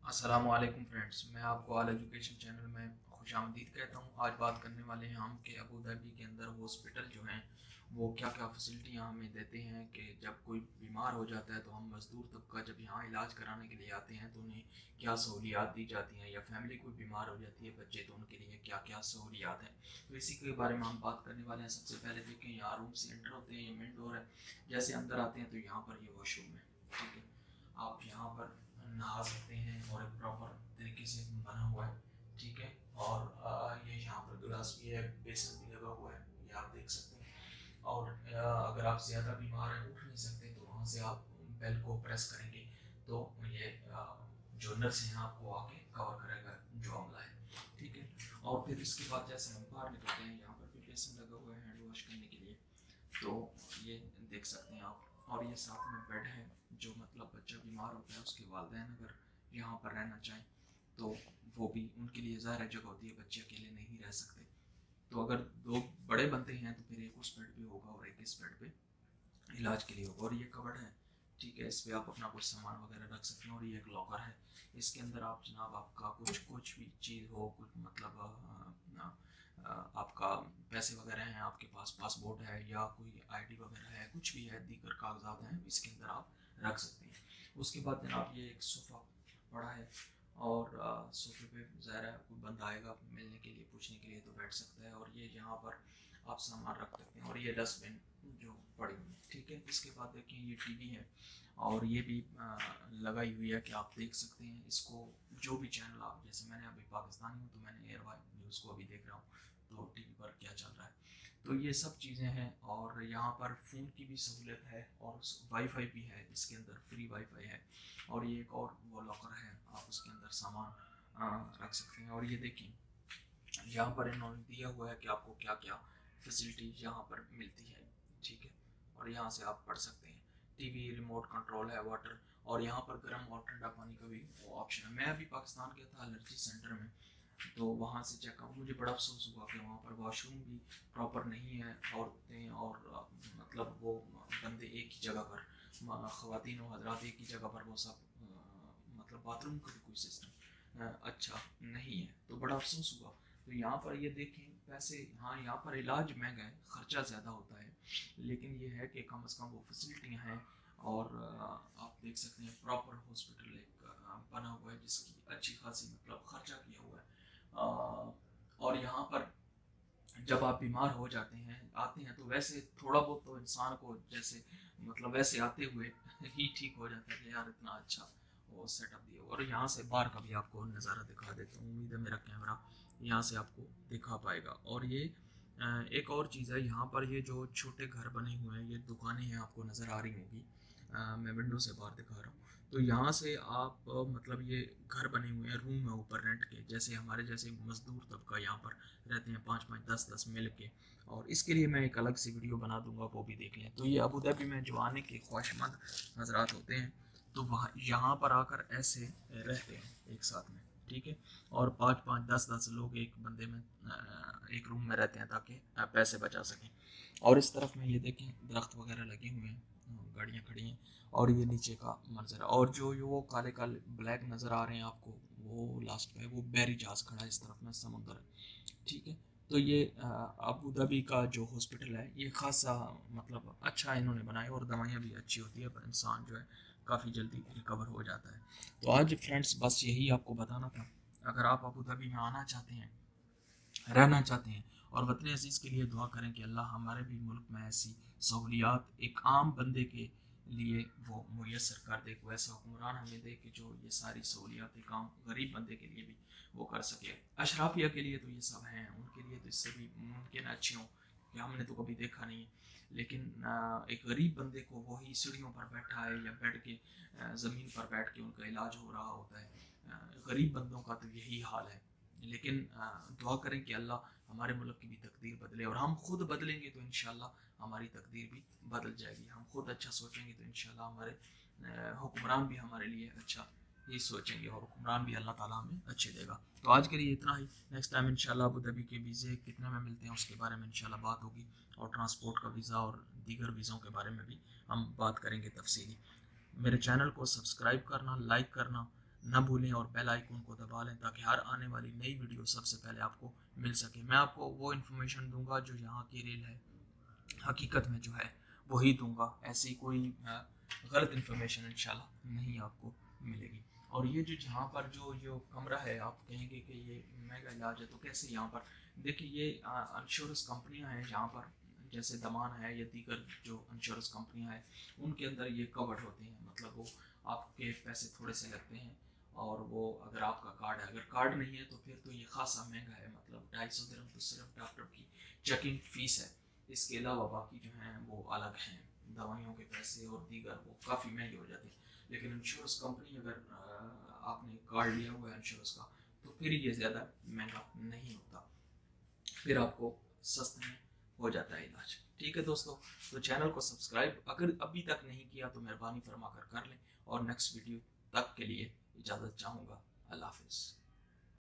अस्सलामुअलैकुम फ्रेंड्स, मैं आपको ऑल एजुकेशन चैनल में खुशामदीद कहता हूँ। आज बात करने वाले हैं हम कि अबू धाबी के अंदर हॉस्पिटल जो हैं वो क्या क्या फैसिलिटियाँ हमें देते हैं कि जब कोई बीमार हो जाता है तो हम मज़दूर तबका जब यहाँ इलाज कराने के लिए आते हैं तो उन्हें क्या सहूलियात दी जाती हैं, या फैमिली कोई बीमार हो जाती है बच्चे तो उनके लिए क्या क्या सहूलियात हैं। तो इसी के बारे में हम बात करने वाले हैं। सबसे पहले देखें, यहाँ रूम से एंटर होते हैं, ये मेन डोर है। जैसे अंदर आते हैं तो यहाँ पर ये वॉशरूम है, ठीक है। आप यहाँ पर नहा सकते हैं और एक प्रॉपर तरीके से बना हुआ है, ठीक है। और ये यहाँ पर गिलास भी है, बेसन भी लगा हुआ है, ये आप देख सकते हैं। और अगर आप ज़्यादा बीमार हैं, उठ नहीं सकते, तो वहाँ से आप बेल को प्रेस करेंगे तो ये जो नर्स है आपको आके कवर करेगा जो हमला है, ठीक है। और फिर इसके बाद जैसे हम बाहर निकलते हैं, यहाँ पर भी बेसन लगा हुआ है हैंड वॉश करने के लिए, तो ये देख सकते हैं आप। और ये साथ में बेड है, जो मतलब बच्चा बीमार होता है उसके वालिदैन अगर यहाँ पर रहना चाहें तो वो भी उनके लिए ज़ाहिर जगह होती है, बच्चे अकेले नहीं रह सकते। तो अगर दो बड़े बनते हैं तो फिर एक उस बेड पे होगा और एक इस बेड पे इलाज के लिए होगा। और ये कवर्ड है, ठीक है, इस पर आप अपना कुछ सामान वगैरह रख सकते हैं। और ये एक लॉकर है, इसके अंदर आप जनाब आपका कुछ भी चीज़ हो, कुछ मतलब आपका पैसे वगैरह हैं आपके पास, पासपोर्ट है या कोई आईडी वगैरह है, कुछ भी है, दीगर कागजात हैं, इसके अंदर आप रख सकते हैं। उसके बाद जनाब ये एक सोफ़ा पड़ा है, और सोफे पे ज़ाहिर है कोई बंदा आएगा मिलने के लिए, पूछने के लिए, तो बैठ सकता है। और ये यहाँ पर आप सामान रख सकते हैं। और ये डस्टबिन जो पड़ी हुई है, ठीक है। इसके बाद देखिए ये टीवी है, और ये भी लगाई हुई है कि आप देख सकते हैं इसको, जो भी चैनल आप, जैसे मैंने अभी पाकिस्तानी हूँ तो मैंने एयर न्यूज़ को अभी देख रहा हूँ, तो टीवी पर क्या चल रहा है। तो ये सब चीज़ें हैं। और यहाँ पर फ़ोन की भी सहूलियत है और वाईफाई भी है, इसके अंदर फ्री वाईफाई है। और ये एक और वो लॉकर है, आप उसके अंदर सामान रख सकते हैं। और ये देखिए यहाँ पर इन्होंने दिया हुआ है कि आपको क्या क्या फैसिलिटी यहाँ पर मिलती है, ठीक है। और यहाँ से आप पढ़ सकते हैं। टीवी, रिमोट कंट्रोल है, वाटर, और यहाँ पर गर्म और ठंडा पानी का भी ऑप्शन है। मैं अभी पाकिस्तान गया था एलर्जी सेंटर में, तो वहाँ से चेक आउट, मुझे बड़ा अफसोस हुआ कि वहाँ पर वॉशरूम भी प्रॉपर नहीं है। औरतें और मतलब वो बंदे एक ही जगह पर, ख़वातीन और हजरात एक ही जगह पर, वो सब मतलब बाथरूम का भी कोई सिस्टम अच्छा नहीं है, तो बड़ा अफसोस हुआ। तो यहाँ पर ये देखें, पैसे, हाँ यहाँ पर इलाज महंगा है, ख़र्चा ज़्यादा होता है, लेकिन ये है कि कम से कम वो फैसिलिटियाँ हैं। और आप देख सकते हैं प्रॉपर हॉस्पिटल एक बना हुआ है जिसकी अच्छी खासी मतलब खर्चा किया हुआ है। और यहाँ पर जब आप बीमार हो जाते हैं, आते हैं, तो वैसे थोड़ा बहुत तो इंसान को जैसे मतलब वैसे आते हुए ही ठीक हो जाता है कि यार इतना अच्छा वो सेटअप दिया। और यहाँ से बाहर का भी आपको नज़ारा दिखा देता हूँ, उम्मीद है मेरा कैमरा यहाँ से आपको दिखा पाएगा। और ये एक और चीज़ है, यहाँ पर ये जो छोटे घर बने हुए हैं, ये दुकानें हैं, आपको नज़र आ रही होगी, मैं विंडो से बाहर दिखा रहा हूँ। तो यहाँ से आप मतलब ये घर बने हुए हैं, रूम है ऊपर रेंट के, जैसे हमारे जैसे मज़दूर तबका यहाँ पर रहते हैं, 5-5 10-10 मिल के। और इसके लिए मैं एक अलग सी वीडियो बना दूंगा, वो भी देख लें। तो ये अबू धाबी में जो आने के ख्वाहिशमंद हजरात होते हैं, तो वहाँ यहाँ पर आकर ऐसे रहते हैं एक साथ में, ठीक है। और 5-5 10-10 लोग एक बंदे में एक रूम में रहते हैं ताकि पैसे बचा सकें। और इस तरफ में ये देखें दरख्त वगैरह लगे हुए हैं, गाड़ियाँ खड़ी हैं। और ये नीचे का मंजर, और जो वो काले काले ब्लैक नज़र आ रहे हैं आपको, वो लास्ट पे वो बैरी जहाज खड़ा है, इस तरफ में समुंदर है, ठीक है। तो ये अबू धाबी का जो हॉस्पिटल है ये खासा मतलब अच्छा इन्होंने बनाया, और दवाइयाँ भी अच्छी होती है, पर इंसान जो है काफ़ी जल्दी रिकवर हो जाता है। तो आज फ्रेंड्स बस यही आपको बताना था। अगर आप अबू धाबी में आना चाहते हैं, रहना चाहते हैं, और वतन अजीज़ के लिए दुआ करें कि अल्लाह हमारे भी मुल्क में ऐसी सहूलियात एक आम बंदे के लिए वो मुयसर कर दे, कोई ऐसा हुक्मरान हमें दे कि जो ये सारी सहूलियात एक आम गरीब बंदे के लिए भी वो कर सके। अशराफिया के लिए तो ये सब हैं, उनके लिए तो इससे भी मुमकिन अच्छी हों कि हमने तो कभी देखा नहीं है, लेकिन एक गरीब बंदे को वही सीढ़ियों पर बैठा है या बैठ के ज़मीन पर बैठ के उनका इलाज हो रहा होता है। गरीब बंदों का तो यही हाल है। लेकिन दुआ करें कि अल्लाह हमारे मुल्क की भी तकदीर बदले, और हम खुद बदलेंगे तो इंशाल्लाह हमारी तकदीर भी बदल जाएगी। हम खुद अच्छा सोचेंगे तो इंशाल्लाह हमारे हुक्मरान भी हमारे लिए अच्छा ही सोचेंगे, और हुक्मरान भी अल्लाह ताला हमें अच्छे देगा। तो आज के लिए इतना ही। नेक्स्ट टाइम इंशाल्लाह अबू धाबी के वीज़े कितने में मिलते हैं उसके बारे में इंशाल्लाह बात होगी, और ट्रांसपोर्ट का वीज़ा और दीगर वीज़ों के बारे में भी हम बात करेंगे तफसीली। मेरे चैनल को सब्सक्राइब करना, लाइक करना ना भूलें और बेल आइकन को दबा लें ताकि हर आने वाली नई वीडियो सबसे पहले आपको मिल सके। मैं आपको वो इन्फॉर्मेशन दूंगा जो यहाँ की रियल है, हकीकत में जो है वही दूंगा। ऐसी कोई गलत इन्फॉर्मेशन इंशाल्लाह नहीं आपको मिलेगी। और ये जो जहाँ पर जो कमरा है, आप कहेंगे कि ये महंगा इलाज है, तो कैसे यहाँ पर देखिए, ये इंश्योरेंस कंपनियाँ हैं जहाँ पर जैसे दमान है या दीगर जो इंश्योरेंस कंपनियाँ हैं, उनके अंदर ये कवर्ड होते हैं। मतलब वो आपके पैसे थोड़े से लगते हैं, और वो अगर आपका कार्ड है, अगर कार्ड नहीं है तो फिर तो ये खासा महंगा है। मतलब 250 दिरहम तो सिर्फ डॉक्टर की चेकिंग फीस है। इसके अलावा बाकी जो हैं वो अलग हैं, दवाइयों के पैसे और दीगर वो काफ़ी महंगे हो जाते हैं। लेकिन इंश्योरेंस कंपनी अगर आपने कार्ड लिया हुआ है इंश्योरेंस का, तो फिर ये ज़्यादा महंगा नहीं होता, फिर आपको सस्ते में हो जाता है इलाज। ठीक है दोस्तों, तो चैनल को सब्सक्राइब अगर अभी तक नहीं किया तो मेहरबानी फरमा कर लें, और नेक्स्ट वीडियो तक के लिए इजाज़त चाहूँगा। अल्लाह हाफिज़।